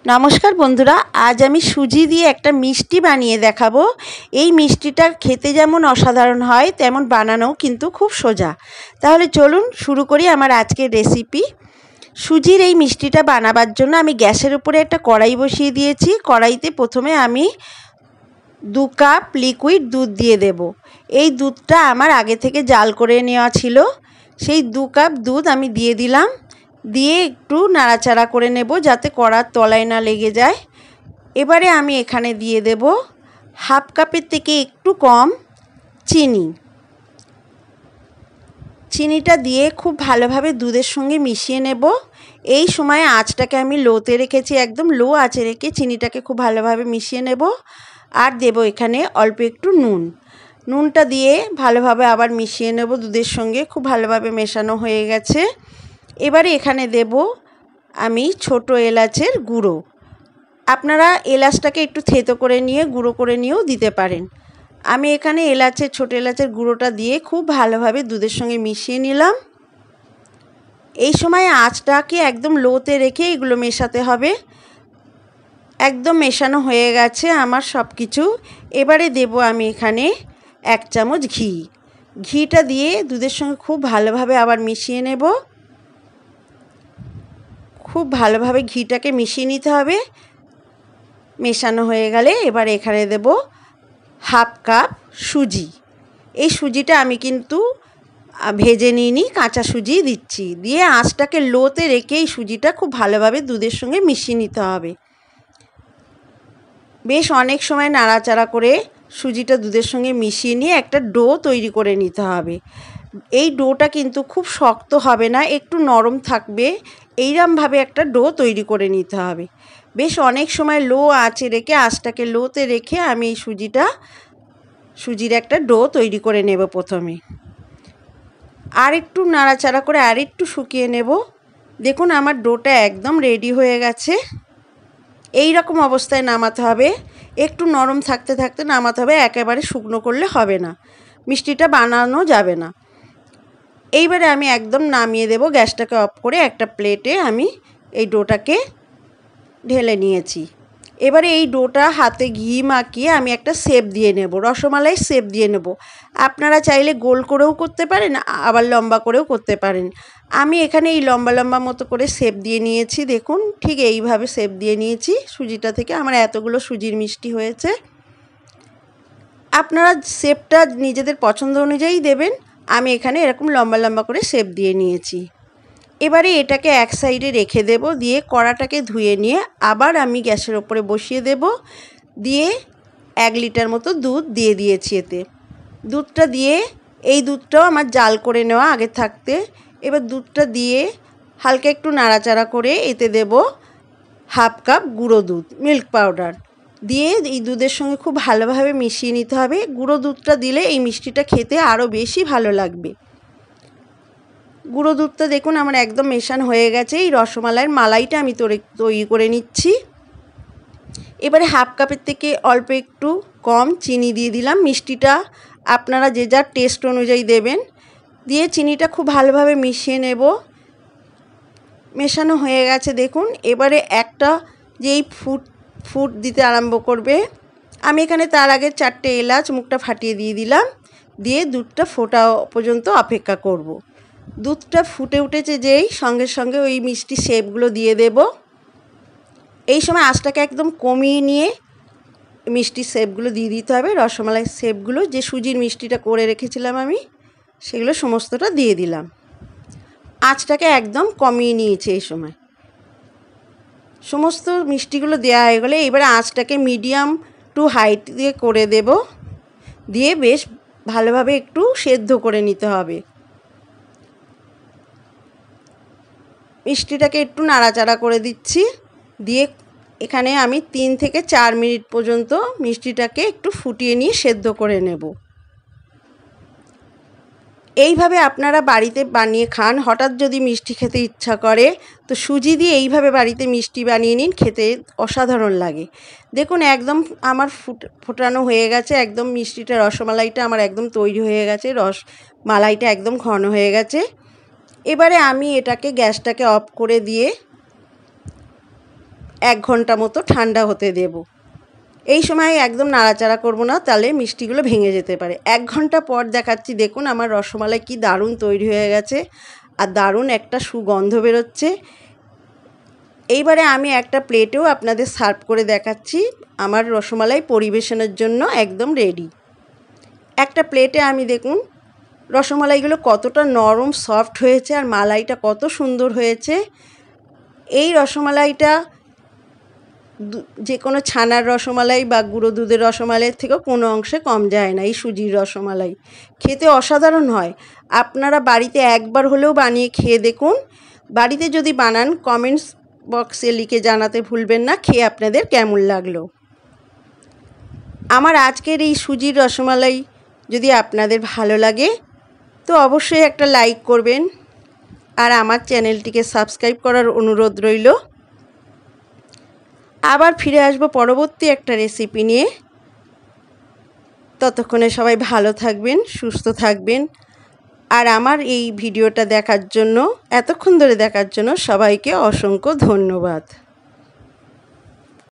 নমস্কার বন্ধুরা, আজ আমি সুজি দিয়ে একটা মিষ্টি বানিয়ে দেখাবো। এই মিষ্টিটা খেতে যেমন অসাধারণ হয় তেমন বানানোও কিন্তু খুব সোজা। তাহলে চলুন শুরু করি আমার আজকের রেসিপি। সুজির এই মিষ্টিটা বানাবার জন্য আমি গ্যাসের উপরে একটা কড়াই বসিয়ে দিয়েছি। কড়াইতে প্রথমে আমি 2 কাপ লিকুইড দুধ দিয়ে দেব। এই দুধটা আমার আগে থেকে জাল করে নেওয়া ছিল। সেই 2 কাপ দুধ আমি দিয়ে দিলাম। দিয়ে একটু নাড়াচাড়া করে নেব যাতে কড়ার তলায় না লেগে যায়। এবারে আমি এখানে দিয়ে দেব হাফ কাপের থেকে একটু কম চিনি। চিনিটা দিয়ে খুব ভালোভাবে দুধের সঙ্গে মিশিয়ে নেব। এই সময় আঁচটাকে আমি লোতে রেখেছি, একদম লো আঁচে রেখে চিনিটাকে খুব ভালোভাবে মিশিয়ে নেব। আর দেব এখানে অল্প একটু নুনটা দিয়ে ভালোভাবে আবার মিশিয়ে নেব দুধের সঙ্গে। খুব ভালোভাবে মেশানো হয়ে গেছে। এবারে এখানে দেব আমি ছোট এলাচের গুঁড়ো। আপনারা এলাচটাকে একটু থেতো করে নিয়ে গুঁড়ো করে নিয়েও দিতে পারেন। আমি এখানে ছোট এলাচের গুঁড়োটা দিয়ে খুব ভালোভাবে দুধের সঙ্গে মিশিয়ে নিলাম। এই সময় আঁচটাকে একদম লোতে রেখে এগুলো মেশাতে হবে। একদম মেশানো হয়ে গেছে আমার সব কিছু। এবারে দেব আমি এখানে 1 চামচ ঘি। ঘিটা দিয়ে দুধের সঙ্গে খুব ভালোভাবে আবার মিশিয়ে নেব। খুব ভালোভাবে ঘিটাকে মিশিয়ে নিতে হবে। মেশানো হয়ে গেলে এবার এখানে দেব হাফ কাপ সুজি। এই সুজিটা আমি কিন্তু ভেজে নিইনি, কাঁচা সুজি দিচ্ছি। দিয়ে আঁচটাকে লোতে রেখে এই সুজিটা খুব ভালোভাবে দুধের সঙ্গে মিশিয়ে নিতে হবে। বেশ অনেক সময় নাড়াচাড়া করে সুজিটা দুধের সঙ্গে মিশিয়ে নিয়ে একটা ডো তৈরি করে নিতে হবে। এই ডোটা কিন্তু খুব শক্ত হবে না, একটু নরম থাকবে। এইরকমভাবে একটা ডো তৈরি করে নিতে হবে। বেশ অনেক সময় লো আঁচে রেখে আঁচটাকে লোতে রেখে আমি এই সুজির একটা ডো তৈরি করে নেব প্রথমে। আর একটু নাড়াচাড়া করে আর একটু শুকিয়ে নেব। দেখুন আমার ডোটা একদম রেডি হয়ে গেছে। এই রকম অবস্থায় নামাতে হবে। একটু নরম থাকতে থাকতে নামাতে হবে, একেবারে শুকনো করলে হবে না, মিষ্টিটা বানানো যাবে না। এইবারে আমি একদম নামিয়ে দেব। গ্যাসটাকে অফ করে একটা প্লেটে আমি এই ডোটাকে ঢেলে নিয়েছি। এবারে এই ডোটা হাতে ঘি মাখিয়ে আমি একটা শেপ দিয়ে নেব, রসমালাই শেপ দিয়ে নেব। আপনারা চাইলে গোল করেও করতে পারেন, আবার লম্বা করেও করতে পারেন। আমি এখানে এই লম্বা লম্বা মতো করে শেপ দিয়ে নিয়েছি। দেখুন ঠিক এইভাবে শেপ দিয়ে নিয়েছি সুজিটা থেকে। আমার এতগুলো সুজির মিষ্টি হয়েছে। আপনারা শেপটা নিজেদের পছন্দ অনুযায়ী দেবেন। আমি এখানে এরকম লম্বা লম্বা করে শেপ দিয়ে নিয়েছি। এবারে এটাকে এক সাইডে রেখে দেব। দিয়ে কড়াটাকে ধুয়ে নিয়ে আবার আমি গ্যাসের ওপরে বসিয়ে দেব। দিয়ে 1 লিটার মতো দুধ দিয়ে দিয়েছি এতে। দুধটা দিয়ে এই দুধটাও আমার জাল করে নেওয়া আগে থাকতে। এবার দুধটা দিয়ে হালকা একটু নাড়াচাড়া করে এতে দেব হাফ কাপ গুঁড়ো দুধ, মিল্ক পাউডার দিয়ে এই দুধের সঙ্গে খুব ভালোভাবে মিশিয়ে নিতে হবে। গুঁড়ো দুধটা দিলে এই মিষ্টিটা খেতে আরও বেশি ভালো লাগবে। গুঁড়ো দুধটা দেখুন আমার একদম মেশানো হয়ে গেছে। এই রসমালাইয়ের মালাইটা আমি তৈরি করে নিচ্ছি। এবারে হাফ কাপের থেকে অল্প একটু কম চিনি দিয়ে দিলাম। মিষ্টিটা আপনারা যে যার টেস্ট অনুযায়ী দেবেন। দিয়ে চিনিটা খুব ভালোভাবে মিশিয়ে নেব। মেশানো হয়ে গেছে দেখুন। এবারে একটা যেই ফুট দিতে আরম্ভ করবে, আমি এখানে তার আগে 4টে এলাচ মুখটা ফাটিয়ে দিয়ে দিলাম। দিয়ে দুধটা ফোটা পর্যন্ত অপেক্ষা করব। দুধটা ফুটে উঠেছে যেই সঙ্গে সঙ্গে ওই মিষ্টি শেপগুলো দিয়ে দেব। এই সময় আঁচটাকে একদম কমিয়ে নিয়ে মিষ্টি শেপগুলো দিয়ে দিতে হবে। রসমালাই শেপগুলো যে সুজির মিষ্টিটা করে রেখেছিলাম আমি, সেগুলো সমস্তটা দিয়ে দিলাম। আঁচটাকে একদম কমিয়ে নিয়েছি। এই সময় সমস্ত মিষ্টিগুলো দেওয়া হয়ে গেলে এবারে আঁচটাকে মিডিয়াম টু হাই দিয়ে করে দেব। দিয়ে বেশ ভালোভাবে একটু সেদ্ধ করে নিতে হবে। মিষ্টিটাকে একটু নাড়াচাড়া করে দিচ্ছি। দিয়ে এখানে আমি 3 থেকে 4 মিনিট পর্যন্ত মিষ্টিটাকে একটু ফুটিয়ে নিয়ে সেদ্ধ করে নেব। এইভাবে আপনারা বাড়িতে বানিয়ে খান। হঠাৎ যদি মিষ্টি খেতে ইচ্ছা করে তো সুজি দিয়ে এইভাবে বাড়িতে মিষ্টি বানিয়ে নিন, খেতে অসাধারণ লাগে। দেখুন একদম আমার ফোটানো হয়ে গেছে। একদম মিষ্টিটা রসমালাইটা আমার একদম তৈরি হয়ে গেছে। মালাইটা একদম ঘন হয়ে গেছে। এবারে আমি এটাকে গ্যাসটাকে অফ করে দিয়ে 1 ঘন্টা মতো ঠান্ডা হতে দেব। এই সময় একদম নাড়াচাড়া করব না, তাহলে মিষ্টিগুলো ভেঙে যেতে পারে। 1 ঘন্টা পর দেখাচ্ছি, দেখুন আমার রসমালাই কি দারুণ তৈরি হয়ে গেছে আর দারুণ একটা সুগন্ধ বেরোচ্ছে। এইবারে আমি একটা প্লেটেও আপনাদের সার্ভ করে দেখাচ্ছি। আমার রসমালাই পরিবেশনের জন্য একদম রেডি। একটা প্লেটে আমি দেখুন রসমালাইগুলো কতটা নরম সফট হয়েছে আর মালাইটা কত সুন্দর হয়েছে। এই রসমালাইটা যে কোনো ছানার রসমালাই বা গুঁড়ো দুধের রসমালাইয়ের থেকেও কোনো অংশে কম যায় না। এই সুজির রসমালাই খেতে অসাধারণ হয়। আপনারা বাড়িতে একবার হলেও বানিয়ে খেয়ে দেখুন। বাড়িতে যদি বানান কমেন্টস বক্সে লিখে জানাতে ভুলবেন না খেয়ে আপনাদের কেমন লাগলো। আমার আজকের এই সুজির রসমালাই যদি আপনাদের ভালো লাগে তো অবশ্যই একটা লাইক করবেন আর আমার চ্যানেলটিকে সাবস্ক্রাইব করার অনুরোধ রইল। আবার ফিরে আসবো পরবর্তী একটা রেসিপি নিয়ে। ততক্ষণে সবাই ভালো থাকবেন, সুস্থ থাকবেন। আর আমার এই ভিডিওটা দেখার জন্য, এতক্ষণ ধরে দেখার জন্য সবাইকে অসংখ্য ধন্যবাদ।